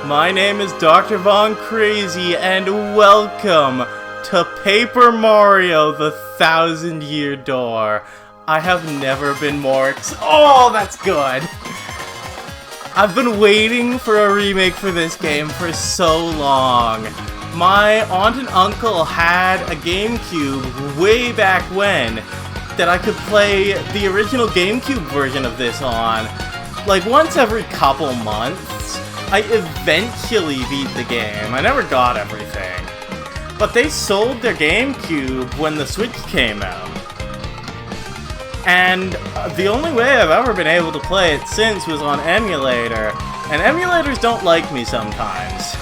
My name is Dr. Von Crazy, and welcome to Paper Mario: The Thousand-Year Door. I have never been more oh, that's good! I've been waiting for a remake for this game for so long. My aunt and uncle had a GameCube way back when that I could play the original GameCube version of this on, like once every couple months. I eventually beat the game. I never got everything. But they sold their GameCube when the Switch came out. And the only way I've ever been able to play it since was on emulator. And emulators don't like me sometimes.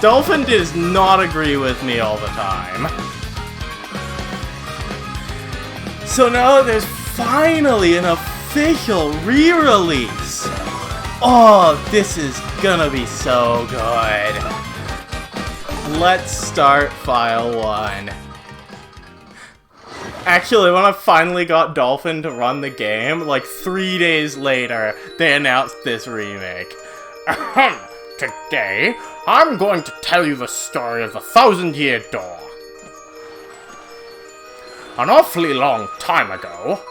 Dolphin does not agree with me all the time. So now there's finally an official re-release. Oh, this is gonna be so good. Let's start File 1. Actually, when I finally got Dolphin to run the game, like 3 days later, they announced this remake. Today, I'm going to tell you the story of the Thousand-Year Door. An awfully long time ago,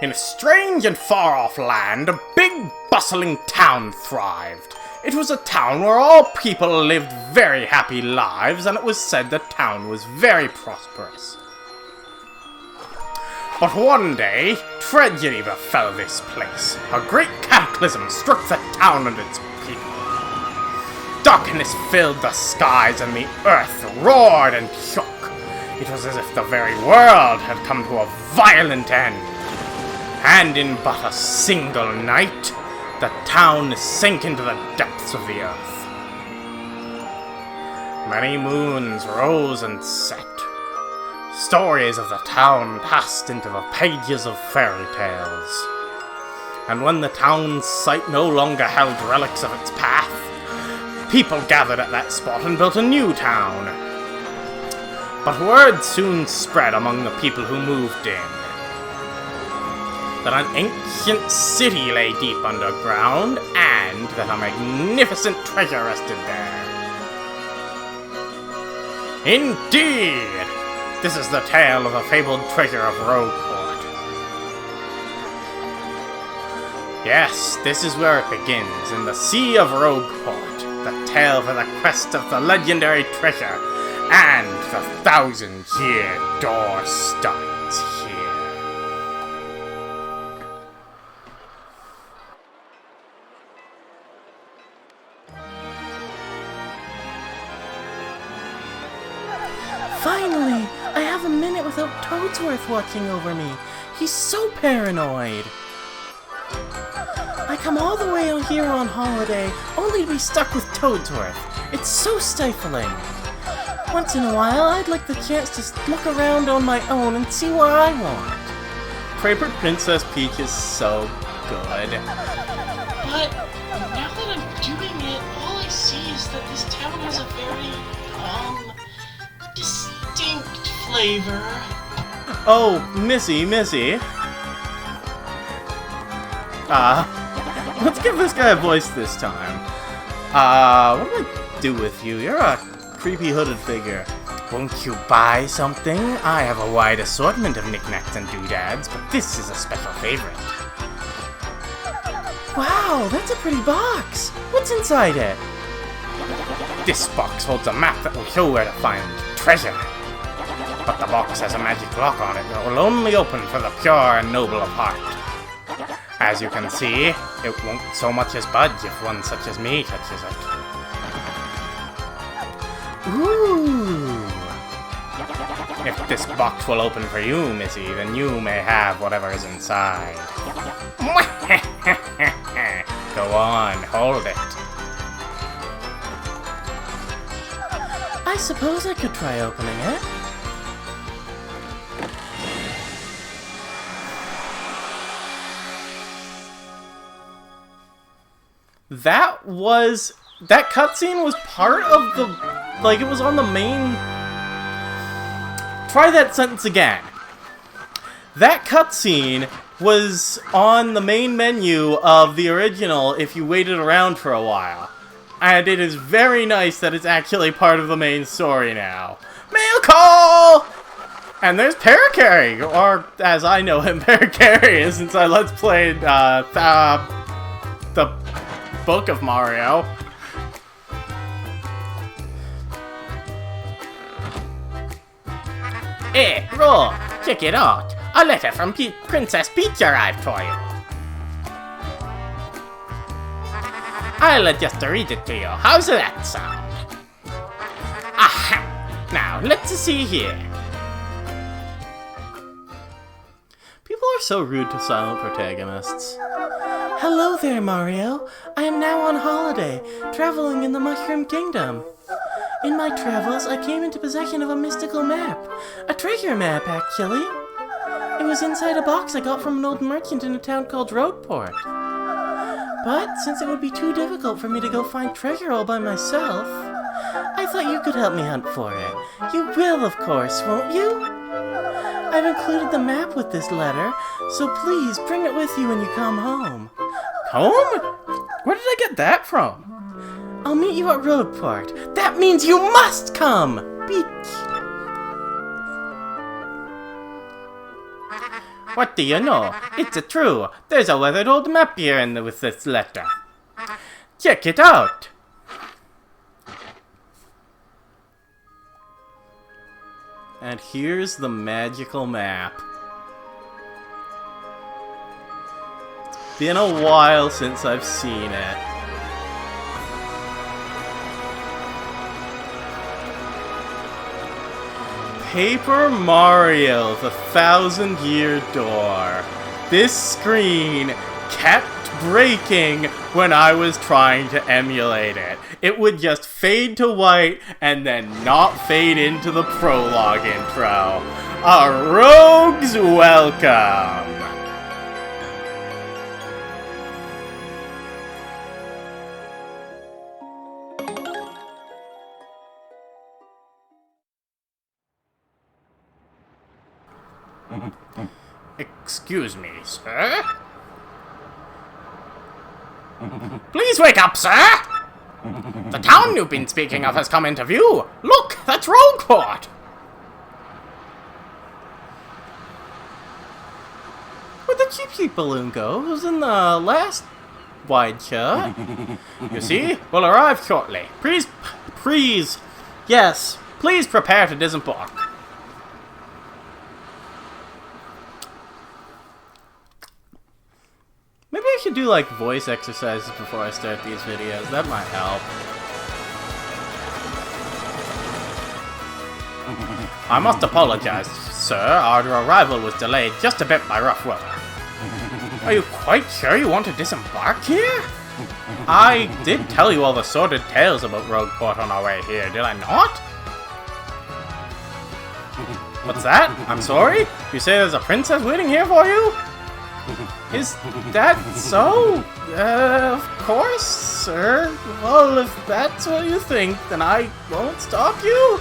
in a strange and far-off land, a big, bustling town thrived. It was a town where all people lived very happy lives, and it was said the town was very prosperous. But one day, tragedy befell this place. A great cataclysm struck the town and its people. Darkness filled the skies, and the earth roared and shook. It was as if the very world had come to a violent end. And in but a single night, the town sank into the depths of the earth. Many moons rose and set. Stories of the town passed into the pages of fairy tales. And when the town's site no longer held relics of its path, people gathered at that spot and built a new town. But word soon spread among the people who moved in that an ancient city lay deep underground, and that a magnificent treasure rested there. Indeed! This is the tale of the fabled treasure of Rougeport. Yes, this is where it begins, in the Sea of Rougeport, the tale for the quest of the legendary treasure, and the Thousand-Year Door starts here. Finally! I have a minute without Toadsworth watching over me. He's so paranoid. I come all the way out here on holiday, only to be stuck with Toadsworth. It's so stifling. Once in a while, I'd like the chance to look around on my own and see what I want. Paper Princess Peach is so good. But now that I'm doing it, all I see is that this town has a very, distinct flavor. Oh, Missy. Let's give this guy a voice this time. What do I do with you? You're a creepy hooded figure. Won't you buy something? I have a wide assortment of knickknacks and doodads, but this is a special favorite. Wow, that's a pretty box. What's inside it? This box holds a map that will show where to find treasure. But the box has a magic lock on it that will only open for the pure and noble of heart. As you can see, it won't so much as budge if one such as me touches it. Ooh. If this box will open for you, Missy, then you may have whatever is inside. Go on, hold it. I suppose I could try opening it. That cutscene was part of the, like, it was on the main. Try that sentence again. That cutscene was on the main menu of the original if you waited around for a while. And it is very nice that it's actually part of the main story now. Mail call! And there's Parakarry, or as I know him, Parakarry, since I Let's Played the Book of Mario. Hey, Ro, check it out. A letter from Princess Peach arrived for you. I'll just read it to you. How's that sound? Aha! Now, let's see here. People are so rude to silent protagonists. Hello there, Mario. I am now on holiday, traveling in the Mushroom Kingdom. In my travels, I came into possession of a mystical map. A treasure map, actually. It was inside a box I got from an old merchant in a town called Rougeport. But since it would be too difficult for me to go find treasure all by myself, I thought you could help me hunt for it. You will, of course, won't you? I've included the map with this letter, so please bring it with you when you come home. Home? Where did I get that from? I'll meet you at Rougeport. That means you must come! Peach. What do you know? It's true. There's a weathered old map here with this letter. Check it out. And here's the magical map. It's been a while since I've seen it. Paper Mario, the 1,000-Year Door. This screen kept breaking when I was trying to emulate it. It would just fade to white and then not fade into the prologue intro. A rogue's welcome! Excuse me, sir? Please wake up, sir! The town you've been speaking of has come into view. Look, that's Rougeport! Where'd the Cheep Cheep balloon go? It was in the last wide shot. You see, we'll arrive shortly. Please, Yes. please prepare to disembark. Maybe I should do like voice exercises before I start these videos. That might help. I must apologize, sir. Our arrival was delayed just a bit by rough weather. Are you quite sure you want to disembark here? I did tell you all the sordid tales about Rougeport on our way here, did I not? What's that? I'm sorry? You say there's a princess waiting here for you? Is that so? Of course, sir. Well, if that's what you think, then I won't stop you.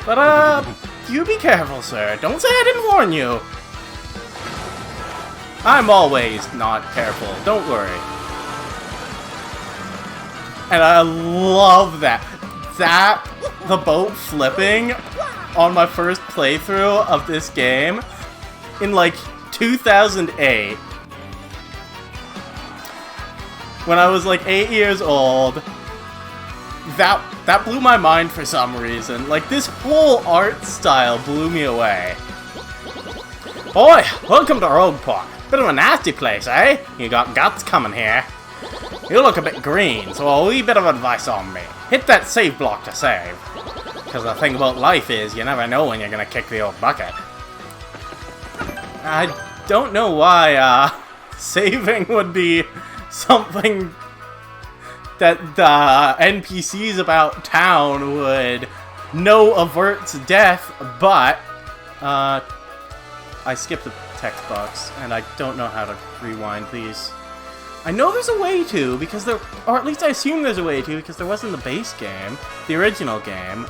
But, you be careful, sir. Don't say I didn't warn you. I'm always not careful. Don't worry. And I love that. The boat flipping on my first playthrough of this game in, like, 2008, when I was like 8 years old, that blew my mind for some reason. Like, this whole art style blew me away. Boy, welcome to Rougeport. Bit of a nasty place, eh? You got guts coming here. You look a bit green, so a wee bit of advice on me. Hit that save block to save. Because the thing about life is, you never know when you're gonna kick the old bucket. I don't know why, saving would be something that the NPCs about town would know averts death, but, I skipped the text box, and I don't know how to rewind these. I know there's a way to, because there, or at least I assume there's a way to, because there wasn't the base game, the original game.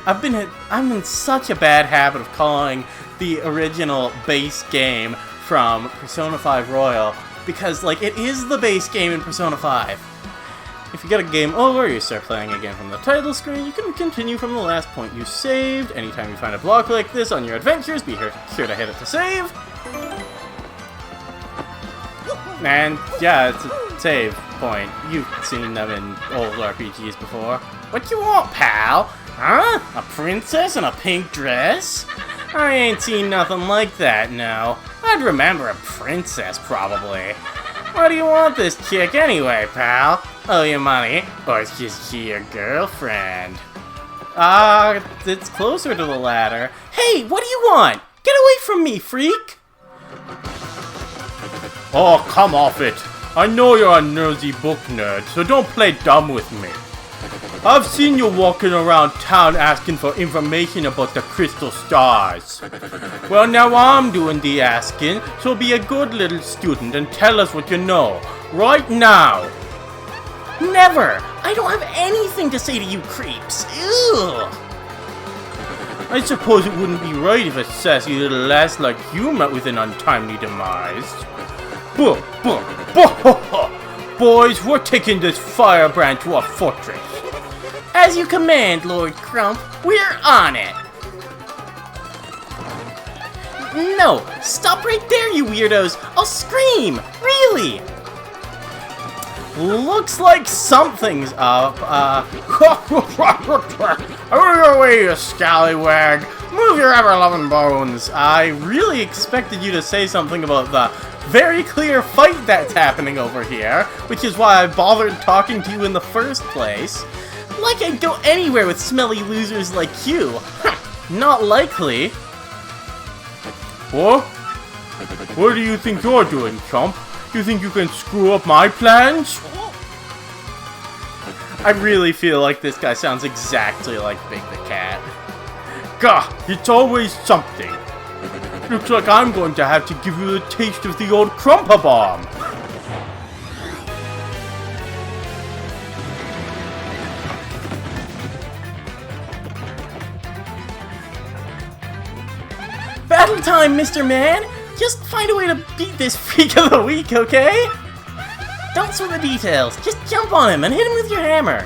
I'm in such a bad habit of calling the original base game from Persona 5 Royal, because, like, it is the base game in Persona 5. If you get a game over, you start playing again from the title screen. You can continue from the last point you saved. Anytime you find a block like this on your adventures, be sure to hit it to save. And, yeah, it's a save point. You've seen them in old RPGs before. What you want, pal? Huh? A princess in a pink dress? I ain't seen nothing like that, no. I'd remember a princess, probably. What do you want this chick anyway, pal? Owe you money? Or is she your girlfriend? It's closer to the latter. Hey, what do you want? Get away from me, freak! Oh, come off it. I know you're a nosy book nerd, so don't play dumb with me. I've seen you walking around town asking for information about the crystal stars. Well, now I'm doing the asking, so be a good little student and tell us what you know. Right now. Never! I don't have anything to say to you creeps. Ew! I suppose it wouldn't be right if a sassy little lass like you met with an untimely demise. Boys, we're taking this firebrand to a fortress. As you command, Lord Crump. We're on it. No! Stop right there, you weirdos! I'll scream! Really! Looks like something's up. Hurry away, you scallywag! Move your ever-loving bones! I really expected you to say something about the very clear fight that's happening over here, which is why I bothered talking to you in the first place. Like I'd go anywhere with smelly losers like you. Not likely. What? What do you think you're doing, chump? You think you can screw up my plans? I really feel like this guy sounds exactly like Big the Cat. Gah, it's always something. Looks like I'm going to have to give you a taste of the old Crumpa Bomb. Battle time, Mr. Man! Just find a way to beat this freak of the week, okay? Don't sweat the details. Just jump on him and hit him with your hammer.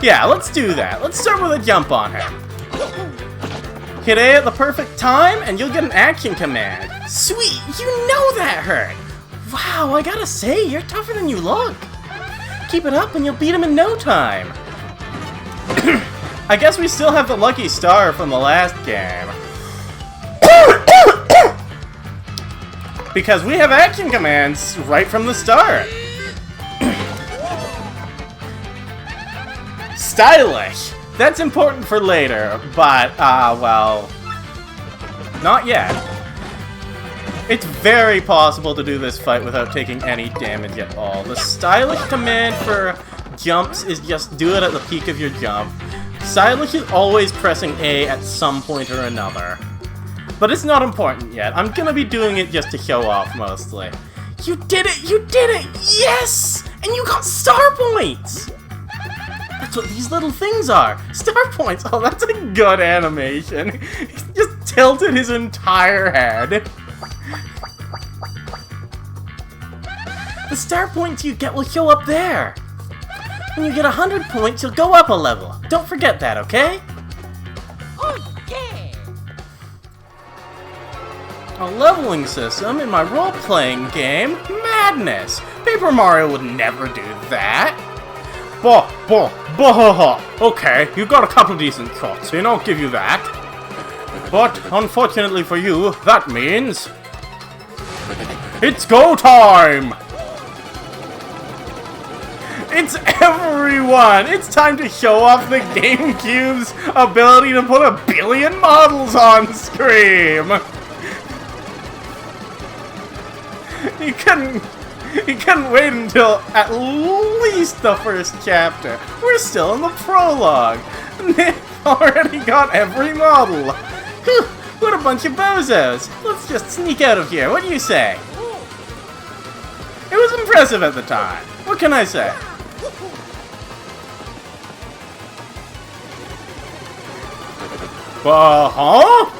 Yeah, let's do that. Let's start with a jump on him. Hit A at the perfect time, and you'll get an action command. Sweet, you know that hurt. Wow, I gotta say, you're tougher than you look. Keep it up and you'll beat him in no time. I guess we still have the lucky star from the last game. Because we have action commands right from the start. Stylish! That's important for later, but, well, not yet. It's very possible to do this fight without taking any damage at all. The stylish command for jumps is just do it at the peak of your jump. Stylish is always pressing A at some point or another. But it's not important yet. I'm gonna be doing it just to show off, mostly. You did it! You did it! Yes! And you got star points! That's what these little things are! Star points! Oh, that's a good animation. He just tilted his entire head. The star points you get will show up there. When you get 100 points, you'll go up a level. Don't forget that, okay? Oh, yeah! A leveling system in my role-playing game? Madness! Paper Mario would never do that! Okay, you got a couple decent cutscenes, I'll give you that. But, unfortunately for you, that means... it's go time! It's everyone! It's time to show off the GameCube's ability to put 1 billion models on screen! He couldn't wait until at least the first chapter. We're still in the prologue. They've already got every model. Whew, what a bunch of bozos. Let's just sneak out of here. What do you say? It was impressive at the time. What can I say? Huh?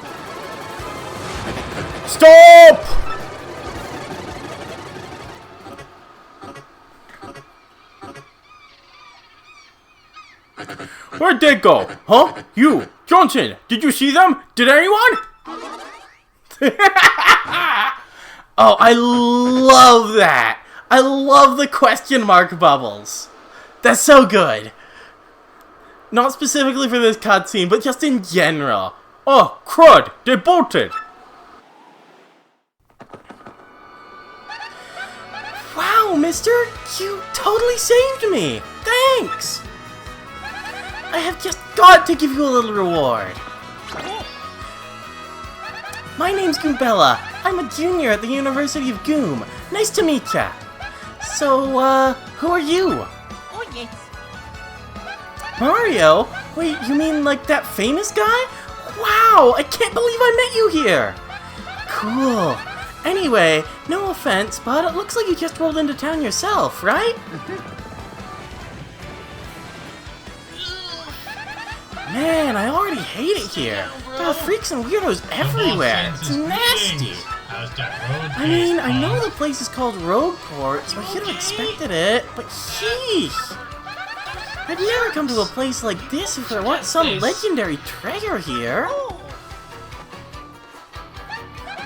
Stop! Where'd they go? Huh? You! Johnson! Did you see them? Did anyone? Oh, I love that! I love the question mark bubbles. That's so good. Not specifically for this cutscene, but just in general. Oh, crud! They bolted! Wow, mister! You totally saved me! Thanks! I have just got to give you a little reward. My name's Goombella. I'm a junior at the University of Goom. Nice to meet ya. So, who are you? Oh, yes. Mario? Wait, you mean like that famous guy? Wow, I can't believe I met you here! Cool. Anyway, no offense, but it looks like you just rolled into town yourself, right? Man, I already hate it here. There are freaks and weirdos everywhere. It's nasty. I mean, I know the place is called Rougeport, so I should have expected it, but sheesh! I'd never come to a place like this if there weren't some legendary treasure here.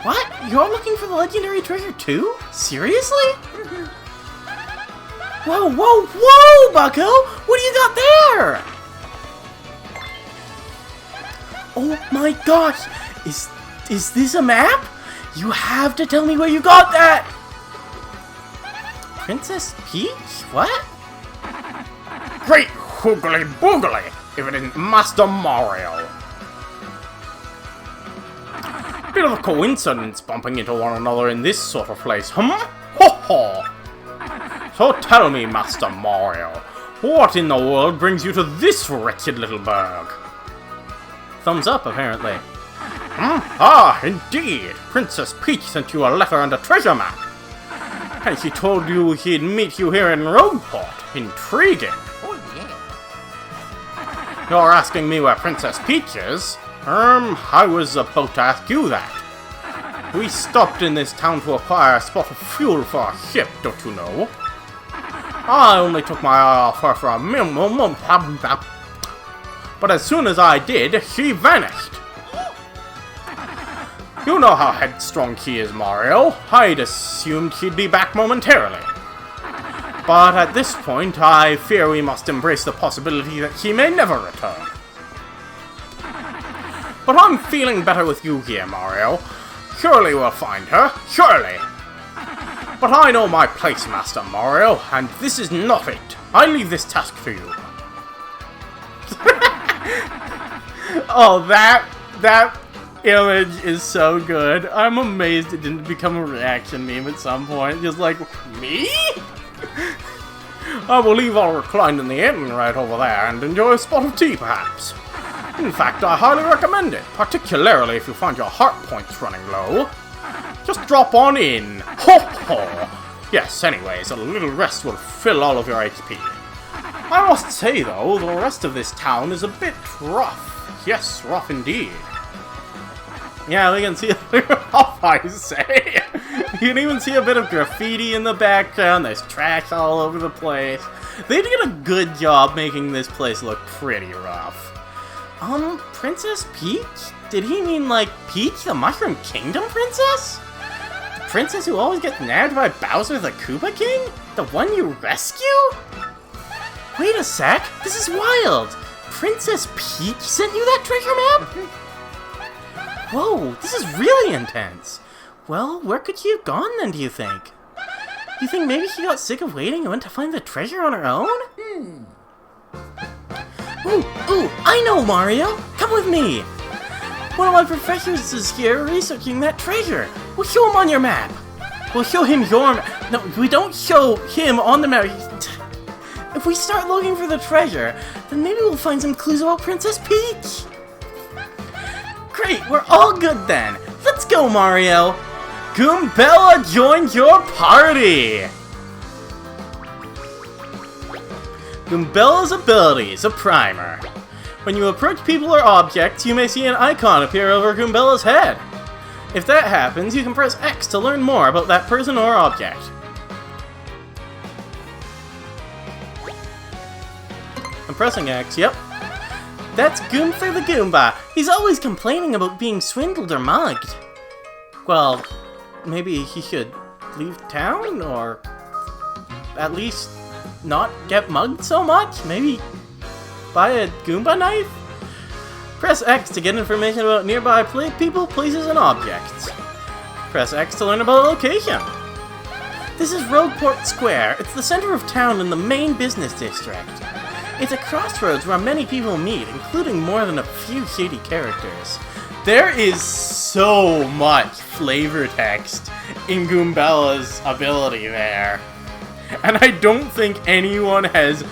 What? You're looking for the legendary treasure too? Seriously? Whoa, whoa, whoa, Bucko! What do you got there? Oh my gosh! Is this a map? You have to tell me where you got that! Princess Peach? What? Great hoogly boogly, if it isn't Master Mario. Bit of a coincidence bumping into one another in this sort of place, huh? Ho ho! So tell me, Master Mario, what in the world brings you to this wretched little burg? Thumbs up, apparently. Ah, indeed. Princess Peach sent you a letter and a treasure map. And she told you he'd meet you here in Rougeport. Intriguing. Oh, yeah. You're asking me where Princess Peach is? I was about to ask you that. We stopped in this town to acquire a spot of fuel for our ship, don't you know? I only took my eye off her for a moment, but as soon as I did, she vanished. You know how headstrong she is, Mario. I'd assumed she'd be back momentarily. But at this point, I fear we must embrace the possibility that she may never return. But I'm feeling better with you here, Mario. Surely we'll find her, surely. But I know my place, Master Mario, and this is not it. I leave this task to you. Oh, that image is so good. I'm amazed it didn't become a reaction meme at some point. Just like, me? I will leave all reclined in the inn right over there and enjoy a spot of tea, perhaps. In fact, I highly recommend it, particularly if you find your heart points running low. Just drop on in. Ho ho! Yes, anyways, a little rest will fill all of your HP. I must say, though, the rest of this town is a bit rough. Yes, rough indeed. Yeah, we can see off, I say. You can even see a bit of graffiti in the background. There's trash all over the place. They did a good job making this place look pretty rough. Princess Peach? Did he mean, like, Peach, the Mushroom Kingdom princess? The princess who always gets nabbed by Bowser the Koopa King? The one you rescue? Wait a sec, this is wild! Princess Peach sent you that treasure map? Whoa, this is really intense. Well, where could she have gone then, do you think? You think maybe she got sick of waiting and went to find the treasure on her own? Ooh, I know, Mario! Come with me! One of my professors is here researching that treasure. We'll show him on your map. We'll show him your map. No, we don't show him on the map. If we start looking for the treasure, then maybe we'll find some clues about Princess Peach. Great, we're all good then. Let's go, Mario. Goombella joined your party. Goombella's ability is a primer. When you approach people or objects, you may see an icon appear over Goombella's head. If that happens, you can press X to learn more about that person or object. I'm pressing X, yep. That's Goomfer the Goomba. He's always complaining about being swindled or mugged. Well, maybe he should leave town, or at least not get mugged so much? Maybe buy a Goomba knife? Press X to get information about nearby people, places, and objects. Press X to learn about a location. This is Rougeport Square. It's the center of town in the main business district. It's a crossroads where many people meet, including more than a few shady characters. There is so much flavor text in Goombella's ability there. And I don't think anyone has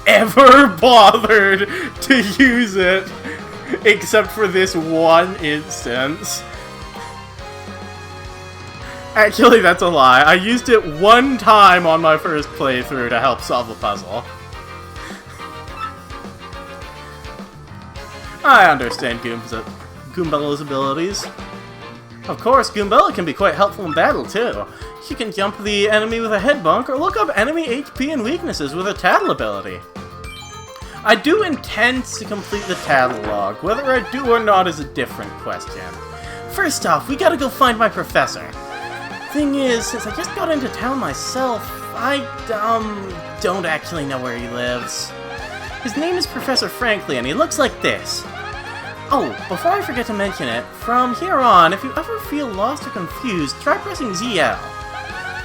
ever bothered to use it, except for this one instance. Actually, that's a lie. I used it one time on my first playthrough to help solve a puzzle. I understand Goombella's abilities. Of course, Goombella can be quite helpful in battle, too. She can jump the enemy with a head bonk or look up enemy HP and weaknesses with a tattle ability. I do intend to complete the tattle log. Whether I do or not is a different question. First off, we gotta go find my professor. Thing is, since I just got into town myself, I, don't actually know where he lives. His name is Professor Frankly, and he looks like this. Oh, before I forget to mention it, from here on, if you ever feel lost or confused, try pressing ZL.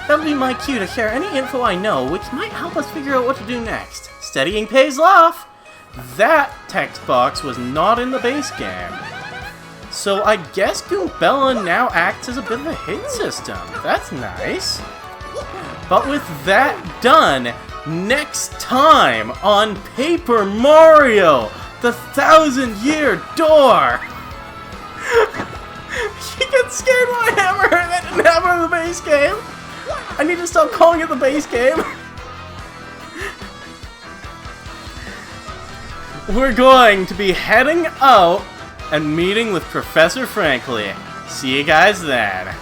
That'll be my cue to share any info I know, which might help us figure out what to do next. Studying pays off! That text box was not in the base game. So I guess Goombella now acts as a bit of a hit system. That's nice. But with that done, next time on Paper Mario, the 1,000-Year Door! She gets scared by a hammer that didn't happen in the base game! I need to stop calling it the base game! We're going to be heading out and meeting with Professor Frankly. See you guys then.